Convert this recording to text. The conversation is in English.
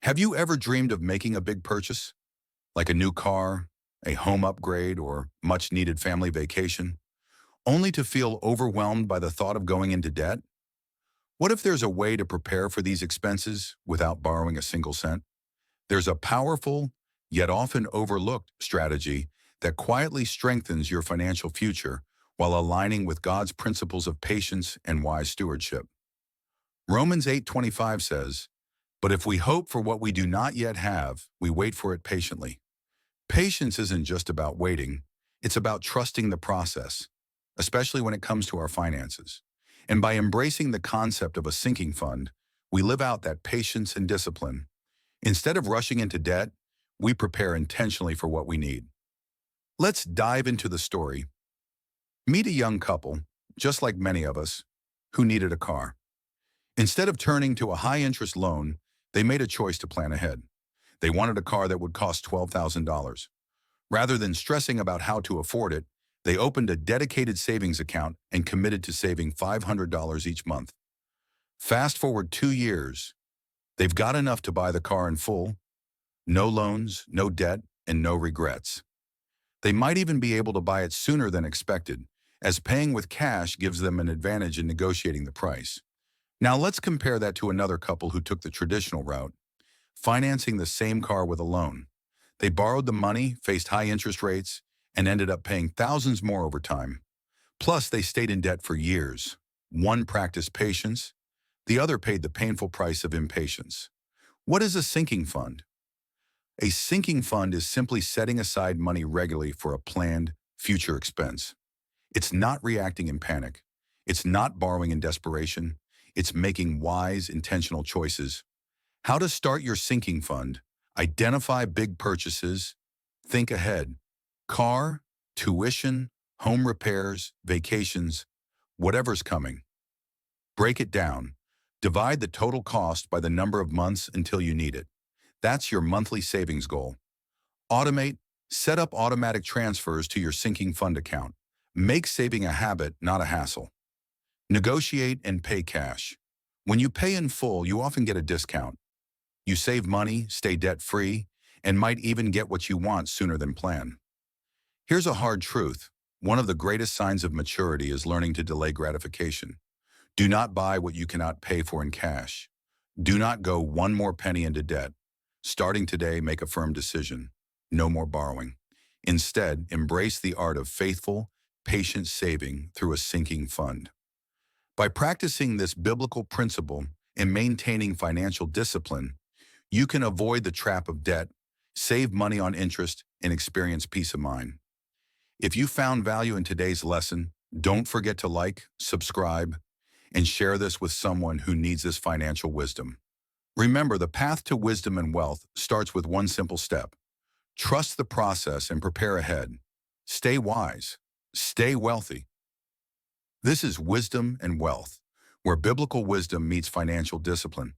Have you ever dreamed of making a big purchase, like a new car, a home upgrade, or much-needed family vacation, only to feel overwhelmed by the thought of going into debt? What if there's a way to prepare for these expenses without borrowing a single cent? There's a powerful, yet often overlooked strategy that quietly strengthens your financial future while aligning with God's principles of patience and wise stewardship. Romans 8:25 says, "But if we hope for what we do not yet have, we wait for it patiently." Patience isn't just about waiting, it's about trusting the process, especially when it comes to our finances. And by embracing the concept of a sinking fund, we live out that patience and discipline. Instead of rushing into debt, we prepare intentionally for what we need. Let's dive into the story. Meet a young couple, just like many of us, who needed a car. Instead of turning to a high-interest loan, they made a choice to plan ahead. They wanted a car that would cost $12,000. Rather than stressing about how to afford it, they opened a dedicated savings account and committed to saving $500 each month. Fast forward 2 years, they've got enough to buy the car in full, no loans, no debt, and no regrets. They might even be able to buy it sooner than expected, as paying with cash gives them an advantage in negotiating the price. Now let's compare that to another couple who took the traditional route, financing the same car with a loan. They borrowed the money, faced high interest rates, and ended up paying thousands more over time. Plus, they stayed in debt for years. One practiced patience, the other paid the painful price of impatience. What is a sinking fund? A sinking fund is simply setting aside money regularly for a planned future expense. It's not reacting in panic. It's not borrowing in desperation. It's making wise, intentional choices. How to start your sinking fund. Identify big purchases. Think ahead. Car, tuition, home repairs, vacations, whatever's coming. Break it down. Divide the total cost by the number of months until you need it. That's your monthly savings goal. Automate. Set up automatic transfers to your sinking fund account. Make saving a habit, not a hassle. Negotiate and pay cash. When you pay in full, you often get a discount. You save money, stay debt-free, and might even get what you want sooner than planned. Here's a hard truth. One of the greatest signs of maturity is learning to delay gratification. Do not buy what you cannot pay for in cash. Do not go one more penny into debt. Starting today, make a firm decision. No more borrowing. Instead, embrace the art of faithful, patient saving through a sinking fund. By practicing this biblical principle and maintaining financial discipline, you can avoid the trap of debt, save money on interest, and experience peace of mind. If you found value in today's lesson, don't forget to like, subscribe, and share this with someone who needs this financial wisdom. Remember, the path to wisdom and wealth starts with one simple step. Trust the process and prepare ahead. Stay wise. Stay wealthy. This is Wisdom and Wealth, where biblical wisdom meets financial discipline.